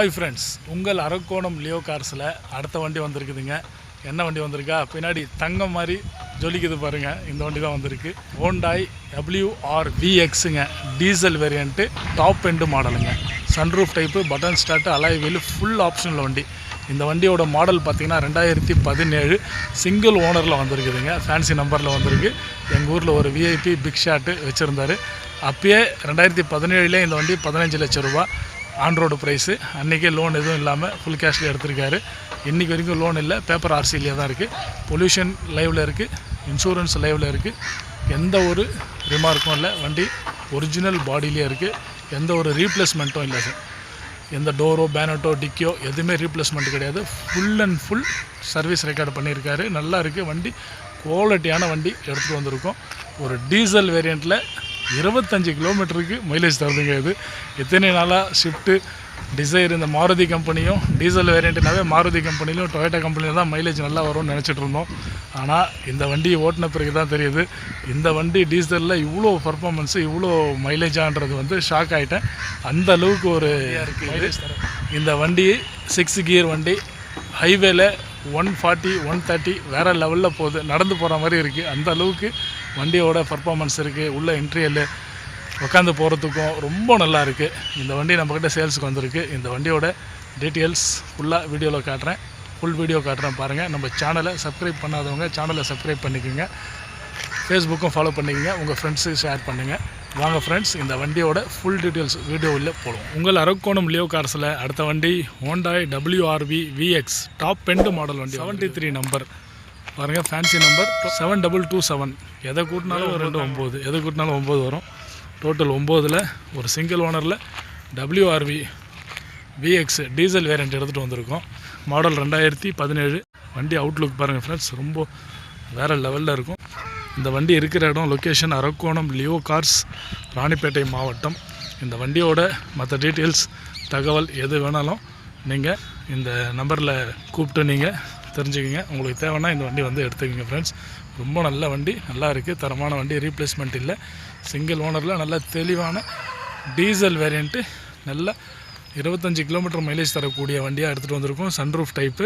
Hi friends, உங்கள் Arakkonam Leo கார்ஸில் அடுத்த வண்டி வந்திருக்குதுங்க. என்ன வண்டி வந்திருக்கா? பின்னாடி தங்கம் மாதிரி ஜொலிக்குது பாருங்கள். இந்த வண்டி தான் வந்திருக்கு. ஹோண்டாய் WR VXங்க, டீசல் வேரியண்ட்டு, டாப் எண்டு மாடலுங்க. Sunroof type, button start, alloy wheel, full ஆப்ஷனில் வண்டி. இந்த வண்டியோட மாடல் பார்த்திங்கன்னா 2017 சிங்கிள் ஓனரில் வந்திருக்குதுங்க. ஃபேன்சி நம்பரில் வந்திருக்கு. எங்கள் ஊரில் ஒரு விஐபி பிக் ஷாட்டு வச்சுருந்தார். அப்பயே 2017 இந்த வண்டி 15 லட்சம் ரூபா ஆன்ரோடு ப்ரைஸு. அன்றைக்கே லோன் எதுவும் இல்லாமல் ஃபுல் கேஷில் எடுத்திருக்காரு. இன்றைக்கி வரைக்கும் லோன் இல்லை, பேப்பர் ஆர்சிலேயே தான் இருக்குது. பொல்யூஷன் லைவில் இருக்குது, இன்சூரன்ஸ் லைவில் இருக்குது. எந்த ஒரு ரிமார்க்கும் இல்லை. வண்டி ஒரிஜினல் பாடியிலே இருக்குது. எந்த ஒரு ரீப்ளேஸ்மெண்ட்டும் இல்லை சார். எந்த டோரோ, பேனட்டோ, டிக்கியோ எதுவுமே ரீப்ளேஸ்மெண்ட் கிடையாது. Full and full service record பண்ணியிருக்காரு. நல்லா இருக்குது வண்டி. குவாலிட்டியான வண்டி எடுத்துகிட்டு வந்திருக்கோம். ஒரு டீசல் வேரியண்ட்டில் 25 கிலோமீட்டருக்கு மைலேஜ் தருதுங்க. இது எத்தனை நாளாக ஷிஃப்ட்டு, டிசைர், இந்த மாருதி கம்பெனியும் டீசல் வேரியண்ட்னாவே மாருதி கம்பெனிலையும் டொயோட்டா கம்பெனியில் தான் மைலேஜ் நல்லா வரும்னு நினச்சிட்டு இருந்தோம். ஆனால் இந்த வண்டியை ஓட்டின பிறகு தான் தெரியுது இந்த வண்டி டீசலில் இவ்வளோ பர்ஃபார்மன்ஸு, இவ்வளோ மைலேஜான்றது வந்து ஷாக் ஆகிட்டேன். அந்த அளவுக்கு ஒரு மைலேஜ் தரும் இந்த வண்டி. 6 கியர் வண்டி, ஹைவேல 140, 130 வேறு லெவலில் போகுது. நடந்து போகிற மாதிரி இருக்குது. அந்த அளவுக்கு வண்டியோட பர்ஃபார்மன்ஸ் இருக்குது. உள்ள இன்டீரியல் உட்காந்து போகிறதுக்கும் ரொம்ப நல்லா இருக்குது. இந்த வண்டி நம்மக்கிட்ட சேல்ஸுக்கு வந்திருக்கு. இந்த வண்டியோட டீட்டெயில்ஸ் ஃபுல்லாக வீடியோவில் காட்டுறேன். ஃபுல் வீடியோ காட்டுறேன் பாருங்கள். நம்ம சேனலை சப்ஸ்கிரைப் பண்ணாதவங்க சேனலை சப்ஸ்கிரைப் பண்ணிக்கோங்க. ஃபேஸ்புக்கும் ஃபாலோ பண்ணிக்கோங்க. உங்கள் ஃப்ரெண்ட்ஸுக்கு ஷேர் பண்ணுங்கள். வாங்க ஃப்ரெண்ட்ஸ், இந்த வண்டியோட ஃபுல் டீட்டெயில்ஸ் வீடியோவில் போடுவோம். உங்கள் அரக்கோணம் லியோ கார்ஸில் அடுத்த வண்டி Hyundai WR VX top end model வண்டி. 73 நம்பர் பாருங்கள். Fancy number 7227. எதை கூட்டினாலும் 29, எதை கூட்டினாலும் 9 வரும். டோட்டல் 9ல் ஒரு சிங்கிள் ஓனரில் WR VX டீசல் வேரியண்ட் எடுத்துகிட்டு வந்திருக்கோம். மாடல் 2017. வண்டி அவுட்லுக் பாருங்கள் ஃப்ரெண்ட்ஸ், ரொம்ப வேறு லெவலில் இருக்கும். இந்த வண்டி இருக்கிற இடம் location Arakkonam Leo cars, Ranipet மாவட்டம். இந்த வண்டியோட மற்ற டீட்டெயில்ஸ், தகவல் எது வேணாலும் நீங்கள் இந்த நம்பரில் கூப்பிட்டு நீங்கள் தெரிஞ்சுக்கிங்க. உங்களுக்கு தேவைன்னா இந்த வண்டி வந்து எடுத்துக்கோங்க ஃப்ரெண்ட்ஸ். ரொம்ப நல்ல வண்டி, நல்லா இருக்குது, தரமான வண்டி, ரீப்ளேஸ்மெண்ட் இல்லை. சிங்கிள் ஓனரில் நல்ல தெளிவான டீசல் வேரியண்ட்டு, நல்ல 25 கிலோமீட்டர் மைலேஜ் தரக்கூடிய வண்டியாக எடுத்துகிட்டு வந்திருக்கோம். Sunroof type,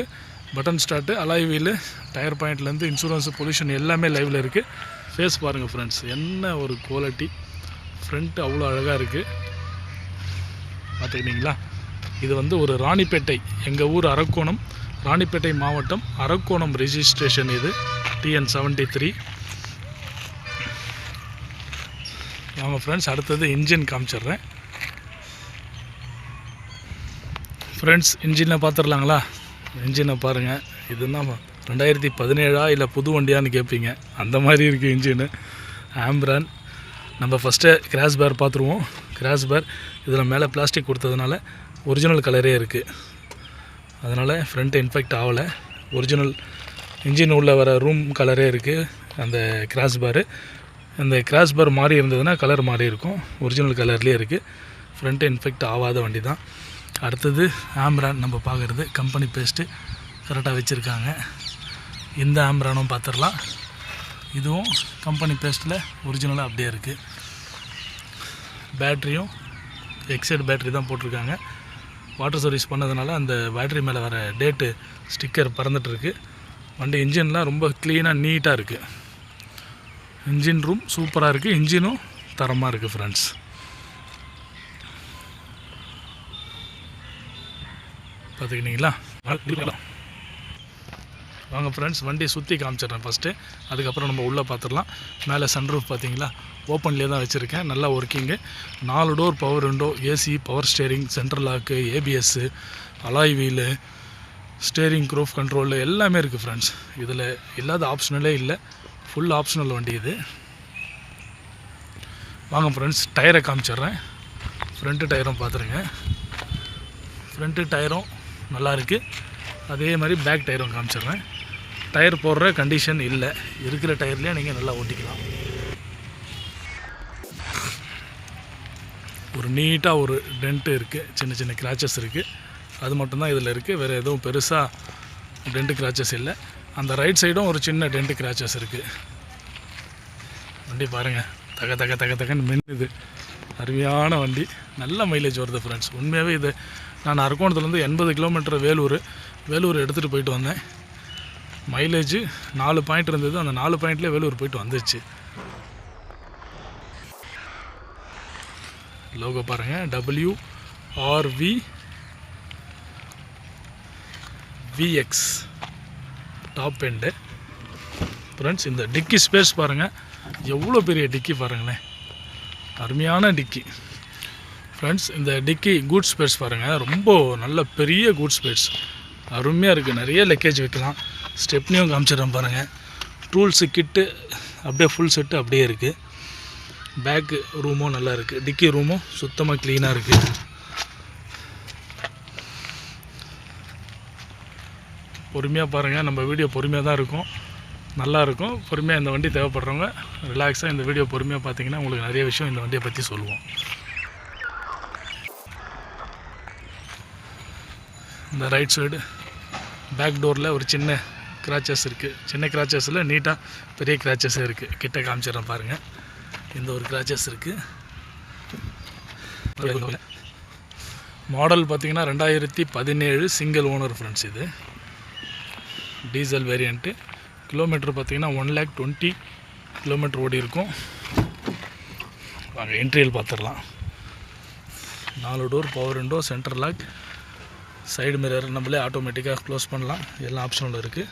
button start, alloy wheel, tyre பாயிண்ட்லேருந்து இன்சூரன்ஸு, பொல்யூஷன் எல்லாமே லைவில் இருக்குது. ஃபேஸ் பாருங்கள் ஃப்ரெண்ட்ஸ், என்ன ஒரு குவாலிட்டி. ஃப்ரண்ட்டு அவ்வளோ அழகாக இருக்குது, பார்த்துக்கிட்டிங்களா? இது வந்து ஒரு ராணிப்பேட்டை, எங்கள் ஊர் அரக்கோணம், ராணிப்பேட்டை மாவட்டம், அரக்கோணம் ரெஜிஸ்ட்ரேஷன். இது TN 73. வாங்க ஃப்ரெண்ட்ஸ், அடுத்தது இன்ஜின் காமிச்சிட்றேன். ஃப்ரெண்ட்ஸ், இன்ஜினை பார்த்துடலாங்களா? இன்ஜினை பாருங்கள். இதுனா 2017 இல்லை புது வண்டியான்னு கேட்பீங்க, அந்த மாதிரி இருக்குது இன்ஜினு. ஆம்பிரான். நம்ம ஃபஸ்ட்டு கிராஷ் பேர் பார்த்துருவோம். கிராஷ் பேர் இதில் மேலே பிளாஸ்டிக் கொடுத்ததுனால ஒரிஜினல் கலரே இருக்குது. அதனால் ஃப்ரண்ட்டு இன்ஃபெக்ட் ஆகலை. ஒரிஜினல் இன்ஜின் உள்ளே வர ரூம் கலரே இருக்குது அந்த கிராஷ் பேரு. அந்த கிராஷ் பேர் மாறி இருந்ததுன்னா கலர் மாறி இருக்கும். ஒரிஜினல் கலர்லேயே இருக்குது. ஃப்ரண்ட்டு இன்ஃபெக்ட் ஆகாத வண்டி தான். அடுத்தது ஆம்பிரான் நம்ம பார்க்குறது. கம்பெனி பேஸ்ட்டு கரெக்டாக வச்சுருக்காங்க. இந்த ஆம்பிரானும் பார்த்துடலாம். இதுவும் கம்பெனி பேஸ்ட்டில் ஒரிஜினலாக அப்படியே இருக்குது. பேட்ரியும் எக்ஸைட் பேட்ரி தான் போட்டிருக்காங்க. வாட்டர் சர்வீஸ் பண்ணதுனால அந்த பேட்ரி மேலே வர டேட்டு ஸ்டிக்கர் பறந்துட்டுருக்கு. வண்டி இன்ஜின்லாம் ரொம்ப க்ளீனாக நீட்டாக இருக்குது. இன்ஜின் ரூம் சூப்பராக இருக்குது. இன்ஜினும் தரமாக இருக்குது ஃப்ரெண்ட்ஸ். பார்த்துக்கிட்டீங்களா? வாங்க ஃப்ரெண்ட்ஸ், வண்டியை சுற்றி காமிச்சிட்றேன் ஃபஸ்ட்டு, அதுக்கப்புறம் நம்ம உள்ளே பார்த்துடலாம். மேலே சன்ரூஃப் பார்த்தீங்களா, ஓப்பன்லேயே தான் வச்சுருக்கேன். நல்லா working. 4 door power window, AC, power steering, central lock, ABS, alloy wheel, steering, cruise control எல்லாமே இருக்குது ஃப்ரெண்ட்ஸ். இதில் இல்லாத ஆப்ஷனலே இல்லை. ஃபுல் ஆப்ஷனல் வண்டி இது. வாங்க ஃப்ரெண்ட்ஸ், டயரை காமிச்சிட்றேன். ஃப்ரண்ட்டு டயரும் பார்த்துருங்க. ஃப்ரண்ட்டு டயரும் நல்லா இருக்குது. அதே மாதிரி பேக் டயரும் காமிச்சிட்றேன். டயர் போடுற கண்டிஷன் இல்லை. இருக்கிற டயர்லேயே நீங்கள் நல்லா ஓட்டிக்கலாம். ஒரு நீட்டாக ஒரு டென்ட்டு இருக்குது, சின்ன சின்ன கிராச்சஸ் இருக்குது. அது மட்டும்தான் இதில் இருக்குது. வேறு எதுவும் பெருசாக டென்ட்டு கிராச்சஸ் இல்லை. அந்த ரைட் சைடும் ஒரு சின்ன டென்ட்டு கிராச்சஸ் இருக்குது. வண்டி பாருங்கள், தக தக தக தகன்னு மின்னுது. அருமையான வண்டி, நல்ல மைலேஜ் வருது ஃப்ரெண்ட்ஸ். உண்மையாகவே இது நான் அரக்கோணத்துலேருந்து 80 கிலோமீட்டர் வேலூர் எடுத்துகிட்டு போயிட்டு வந்தேன். மைலேஜ் 4 பாயிண்ட் இருந்தது. அந்த 4 பாயிண்ட்லேயே வேலூர் போயிட்டு வந்துச்சு. லோகோ பாருங்கள், WRV VX top end. Friends, இந்த டிக்கி ஸ்பேஸ் பாருங்கள், எவ்வளோ பெரிய டிக்கி பாருங்களேன், அருமையான டிக்கி. ஃப்ரெண்ட்ஸ், இந்த டிக்கி கூட் ஸ்பேஸ் பாருங்கள், ரொம்ப நல்ல பெரிய கூட் ஸ்பேஸ், அருமையாக இருக்குது. நிறைய லக்கேஜ் வைக்கலாம். ஸ்டெப்னியும் காமிச்சிடறேன் பாருங்கள். டூல்ஸு கிட்டு அப்படியே ஃபுல் செட்டு அப்படியே இருக்குது. பேக்கு ரூமும் நல்லா இருக்குது. டிக்கி ரூமும் சுத்தமாக க்ளீனாக இருக்குது. பொறுமையாக பாருங்கள், நம்ம வீடியோ பொறுமையாக தான் இருக்கும், நல்லாயிருக்கும். பொறுமையாக இந்த வண்டி தேவைப்படுறவங்க ரிலாக்ஸாக இந்த வீடியோ பொறுமையாக பார்த்தீங்கன்னா உங்களுக்கு நிறைய விஷயம் இந்த வண்டியை பற்றி சொல்லுவோம். இந்த ரைட் சைடு பேக் டோரில் ஒரு சின்ன கிராச்சஸ் இருக்குது. சின்ன கிராச்சஸில் நீட்டாக பெரிய கிராச்சஸே இருக்குது. கிட்ட காமிச்சிடறேன் பாருங்கள். இந்த ஒரு கிராச்சஸ் இருக்குது. மாடல் பார்த்திங்கன்னா 2017 சிங்கிள் ஓனர் ஃப்ரெண்ட்ஸ். இது டீசல் வேரியண்ட்டு. கிலோமீட்டர் பார்த்திங்கன்னா 1,20,000 கிலோமீட்டர் ஓடி இருக்கும். வாங்க இன்டீரியல் பார்த்துடலாம். 4 door, power window, centre lock, side mirror நம்மளே ஆட்டோமேட்டிக்காக க்ளோஸ் பண்ணலாம். எல்லா ஆப்ஷனில் இருக்குது.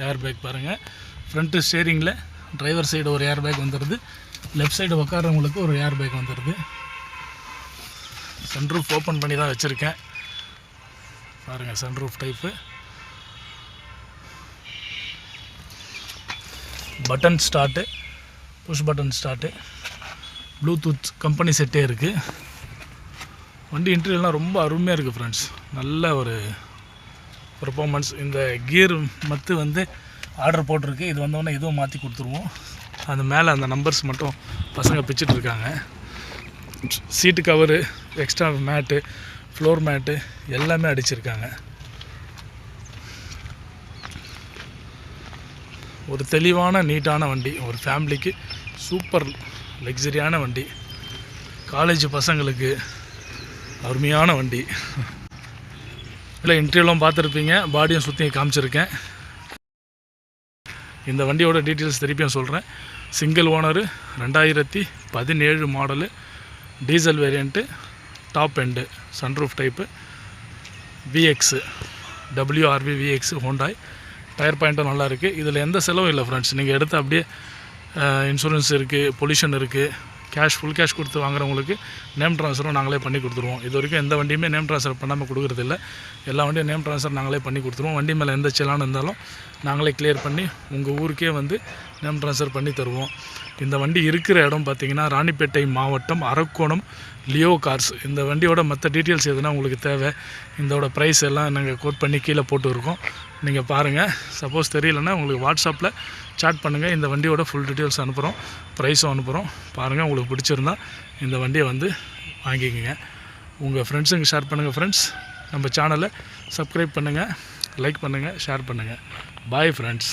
ஏர் பேக் பாருங்கள். ஃப்ரண்ட்டு ஸ்டேரிங்கில் டிரைவர் சைடு ஒரு ஏர் பேக் வந்துடுது. லெஃப்ட் சைடு உட்காரவங்களுக்கு ஒரு ஏர் பேக் வந்துடுது. சன்ரூஃப் ஓப்பன் பண்ணி தான் வச்சுருக்கேன் பாருங்கள். Sunroof type. Button start, push button start, Bluetooth company செட்டே இருக்குது. வண்டி இன்டீரியர்லாம் ரொம்ப அருமையாக இருக்குது ஃப்ரெண்ட்ஸ். நல்ல ஒரு பர்ஃபார்மன்ஸ். இந்த கியர் மத்து வந்து ஆர்டர் போட்டிருக்கு. இது வந்தோடனே இதுவும் மாற்றி கொடுத்துருவோம். அது மேலே அந்த நம்பர்ஸ் மட்டும் பசங்க பிச்சுட்டு இருக்காங்க. சீட்டு கவரு, எக்ஸ்ட்ரா மேட்டு, ஃப்ளோர் மேட்டு எல்லாமே அடிச்சிருக்காங்க. ஒரு தெளிவான நீட்டான வண்டி, ஒரு ஃபேமிலிக்கு சூப்பர் லக்ஸரியான வண்டி, காலேஜ் பசங்களுக்கு அருமையான வண்டி. இல்லை இன்டீரியலும் பார்த்துருப்பீங்க, பாடியும் சுற்றி காமிச்சிருக்கேன். இந்த வண்டியோட டீட்டெயில்ஸ் திருப்பியும் சொல்கிறேன். Single owner, 2017 model, diesel variant, top end, sunroof type, VX WRV VX Honda. Tyre பாயிண்ட்டும் நல்லா இருக்குது. இதில் எந்த செலவும் இல்லை ஃப்ரெண்ட்ஸ். நீங்கள் எடுத்து அப்படியே இன்சூரன்ஸ் இருக்குது, பொல்யூஷன் இருக்குது. ஃபுல் கேஷ் கொடுத்து வாங்குறவங்களுக்கு நேம் ட்ரான்ஸ்ஃபரும் நாங்களே பண்ணி கொடுத்துருவோம். இது வரைக்கும் எந்த வண்டியுமே நேம் ட்ரான்ஸ்ஃபர் பண்ணாமல் கொடுக்குறதில்ல. எல்லா வண்டியும் நேம் ட்ரான்ஸ்ஃபர் நாங்களே பண்ணி கொடுத்துருவோம். வண்டி மேலே எந்த செலான் இருந்தாலும் நாங்களே கிளியர் பண்ணி உங்கள் ஊருக்கே வந்து நேம் ட்ரான்ஸ்ஃபர் பண்ணி தருவோம். இந்த வண்டி இருக்கிற இடம் பார்த்திங்கன்னா ராணிப்பேட்டை மாவட்டம், அரக்கோணம், லியோ கார்ஸ். இந்த வண்டியோட மற்ற டீட்டெயில்ஸ் எதுனா உங்களுக்கு தேவை, இதோட ப்ரைஸ் எல்லாம் நாங்கள் கோட் பண்ணி கீழே போட்டுருக்கோம். நீங்கள் பாருங்கள். சப்போஸ் தெரியலன்னா உங்களுக்கு வாட்ஸ்அப்பில் சாட் பண்ணுங்கள். இந்த வண்டியோட ஃபுல் டீட்டெயில்ஸ் அனுப்புகிறோம், ப்ரைஸும் அனுப்புகிறோம். பாருங்கள், உங்களுக்கு பிடிச்சிருந்தா இந்த வண்டியை வந்து வாங்கிக்கோங்க. உங்கள் ஃப்ரெண்ட்ஸுங்க ஷேர் பண்ணுங்கள் ஃப்ரெண்ட்ஸ். நம்ம சேனலை சப்ஸ்கிரைப் பண்ணுங்கள், லைக் பண்ணுங்கள், ஷேர் பண்ணுங்கள். Bye friends.